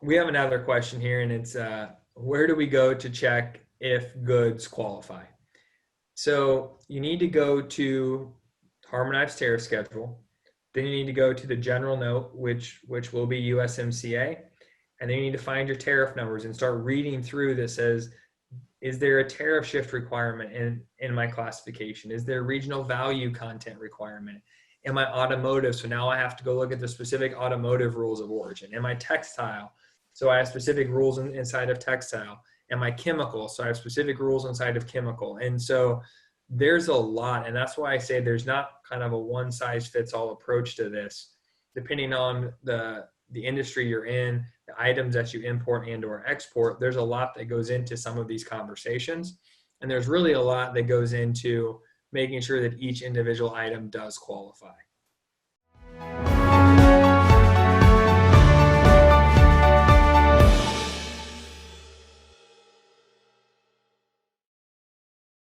We have another question here, and it's where do we go to check if goods qualify? So you need to go to harmonized tariff schedule. Then you need to go to the general note, which will be USMCA, and then you need to find your tariff numbers and start reading through this as, is there a tariff shift requirement in my classification? Is there a regional value content requirement? Am I automotive? So now I have to go look at the specific automotive rules of origin. Am I textile? So I have specific rules inside of textile. Am I chemical? So I have specific rules inside of chemical. And so there's a lot. And that's why I say there's not kind of a one size fits all approach to this. Depending on the industry you're in, the items that you import and or export, there's a lot that goes into some of these conversations. And there's really a lot that goes into making sure that each individual item does qualify.